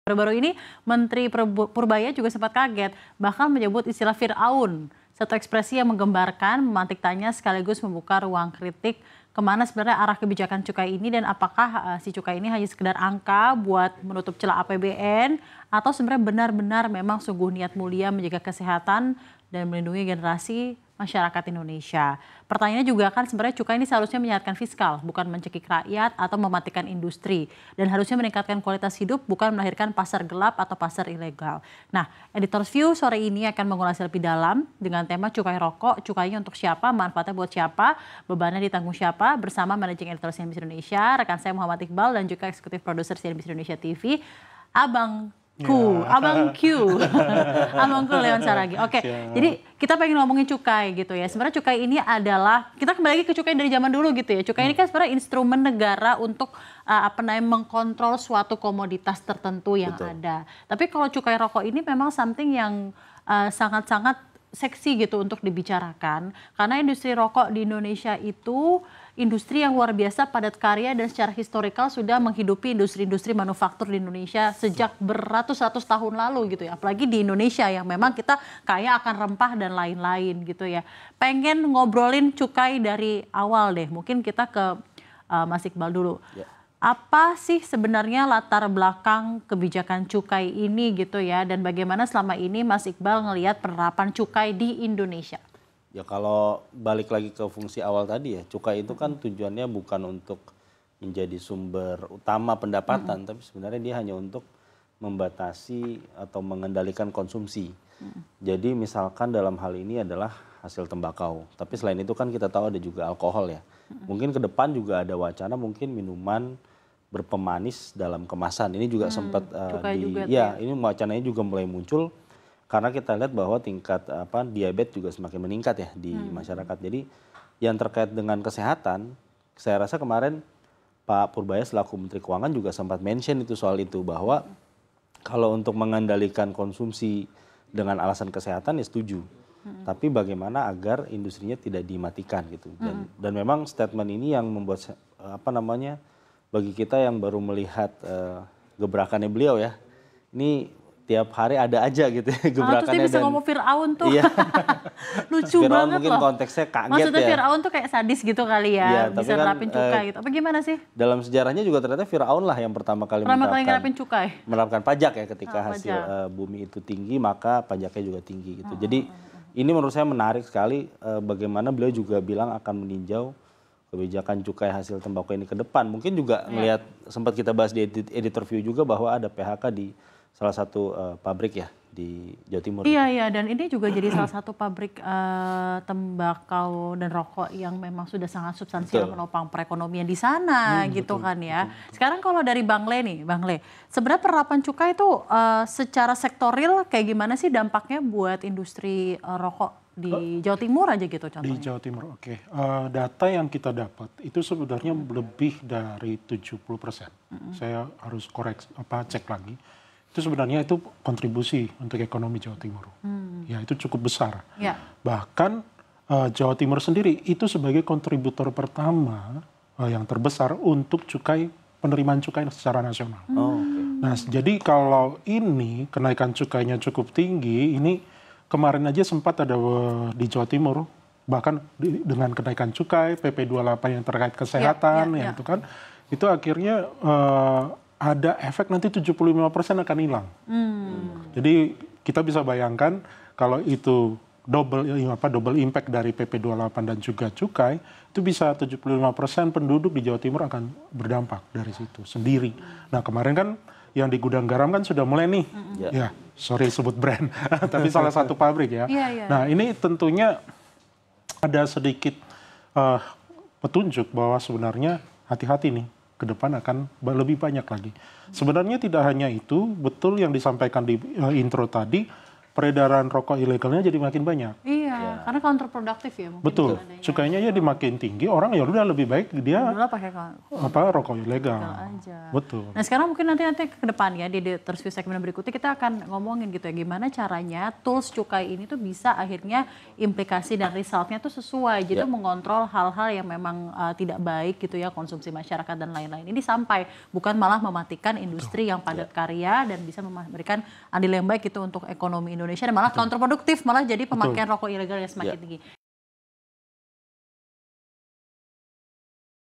Baru-baru ini Menteri Purbaya juga sempat kaget, bahkan menyebut istilah Fir'aun. Satu ekspresi yang menggembarkan, memantik tanya sekaligus membuka ruang kritik kemana sebenarnya arah kebijakan cukai ini dan apakah si cukai ini hanya sekedar angka buat menutup celah APBN atau sebenarnya benar-benar memang sungguh niat mulia menjaga kesehatan dan melindungi generasi masyarakat Indonesia. Pertanyaannya juga kan sebenarnya cukai ini seharusnya menyehatkan fiskal, bukan mencekik rakyat atau mematikan industri. Dan harusnya meningkatkan kualitas hidup, bukan melahirkan pasar gelap atau pasar ilegal. Nah, Editor's View sore ini akan mengulasnya lebih dalam dengan tema cukai rokok, cukainya untuk siapa, manfaatnya buat siapa, bebannya ditanggung siapa, bersama Managing Editor CNBC Indonesia, rekan saya Muhammad Iqbal dan juga Eksekutif Produser CNBC Indonesia TV, Abang Q, Abang Q Leon Saragih. Oke, jadi kita pengen ngomongin cukai gitu ya. Sebenarnya cukai ini adalah, kita kembali lagi ke cukai dari zaman dulu gitu ya. Cukai ini kan sebenarnya instrumen negara untuk mengkontrol suatu komoditas tertentu yang ada. Tapi kalau cukai rokok ini memang something yang sangat-sangat seksi gitu untuk dibicarakan. Karena industri rokok di Indonesia itu industri yang luar biasa padat karya dan secara historikal sudah menghidupi industri-industri manufaktur di Indonesia sejak beratus-ratus tahun lalu gitu ya. Apalagi di Indonesia yang memang kita kaya akan rempah dan lain-lain gitu ya. Pengen ngobrolin cukai dari awal deh. Mungkin kita ke Mas Iqbal dulu. Ya. Apa sih sebenarnya latar belakang kebijakan cukai ini gitu ya, dan bagaimana selama ini Mas Iqbal ngelihat penerapan cukai di Indonesia? Ya kalau balik lagi ke fungsi awal tadi ya, cukai itu kan tujuannya bukan untuk menjadi sumber utama pendapatan, tapi sebenarnya dia hanya untuk membatasi atau mengendalikan konsumsi. Jadi misalkan dalam hal ini adalah hasil tembakau, tapi selain itu kan kita tahu ada juga alkohol ya. Mungkin ke depan juga ada wacana mungkin minuman berpemanis dalam kemasan. Ini juga sempat ini wacananya juga mulai muncul karena kita lihat bahwa tingkat diabetes juga semakin meningkat ya di masyarakat. Jadi yang terkait dengan kesehatan, saya rasa kemarin Pak Purbaya selaku Menteri Keuangan juga sempat mention itu soal itu, bahwa kalau untuk mengendalikan konsumsi dengan alasan kesehatan ya setuju. Tapi bagaimana agar industrinya tidak dimatikan gitu. Dan memang statement ini yang membuat bagi kita yang baru melihat gebrakannya beliau ya, ini tiap hari ada aja gitu ya gebrakannya. Terus dia bisa ngomong Fir'aun tuh. Iya. Lucu Fir'aun banget mungkin loh. Konteksnya kaget. Maksudnya ya. Fir'aun tuh kayak sadis gitu kali ya, Iya, bisa nerapin cukai gitu. Apa gimana sih? Dalam sejarahnya juga ternyata Fir'aun lah yang pertama kali nerapin cukai. Menerapkan pajak ya, ketika hasil bumi itu tinggi maka pajaknya juga tinggi gitu. Jadi ini menurut saya menarik sekali bagaimana beliau juga bilang akan meninjau kebijakan cukai hasil tembakau ini ke depan. Mungkin juga melihat, sempat kita bahas di Editor View juga bahwa ada PHK di salah satu pabrik ya di Jawa Timur. Iya, dan ini juga jadi salah satu pabrik tembakau dan rokok yang memang sudah sangat substansial menopang perekonomian di sana gitu kan ya. Sekarang kalau dari Bang Le nih, Bang Le, sebenarnya penerapan cukai itu secara sektoril kayak gimana sih dampaknya buat industri rokok di Jawa Timur aja gitu contohnya? Di Jawa Timur, oke. Data yang kita dapat itu sebenarnya lebih dari 70%. Saya harus cek lagi. Itu sebenarnya itu kontribusi untuk ekonomi Jawa Timur. Ya, itu cukup besar. Ya. Bahkan Jawa Timur sendiri itu sebagai kontributor pertama yang terbesar untuk penerimaan cukai secara nasional. Nah, jadi kalau ini kenaikan cukainya cukup tinggi, ini kemarin aja sempat ada di Jawa Timur, bahkan dengan kenaikan cukai, PP 28 yang terkait kesehatan, itu kan, itu akhirnya ada efek nanti 75% akan hilang. Jadi kita bisa bayangkan kalau itu double impact dari PP 28 dan juga cukai, itu bisa 75% penduduk di Jawa Timur akan berdampak dari situ sendiri. Nah, kemarin kan yang di Gudang Garam kan sudah mulai nih, ya sorry sebut brand, tapi salah satu pabrik ya. Nah, ini tentunya ada sedikit petunjuk bahwa sebenarnya hati-hati nih, ke depan akan lebih banyak lagi. Sebenarnya tidak hanya itu, betul yang disampaikan di intro tadi, peredaran rokok ilegalnya jadi makin banyak. Iya, karena counterproductive ya mungkin. Betul, cukainya ya dimakin tinggi, orang ya udah lebih baik dia Dulu pakai rokok ilegal. aja. Betul. Nah sekarang mungkin nanti ke depannya di terus segmen berikutnya kita akan ngomongin gitu ya gimana caranya tools cukai ini tuh bisa akhirnya implikasi dan resultnya tuh sesuai gitu mengontrol hal-hal yang memang tidak baik gitu ya konsumsi masyarakat dan lain-lain. Ini sampai bukan malah mematikan industri yang padat karya dan bisa memberikan andil yang baik itu untuk ekonomi Indonesia dan malah counterproduktif malah jadi pemakaian rokok ilegal yang semakin tinggi.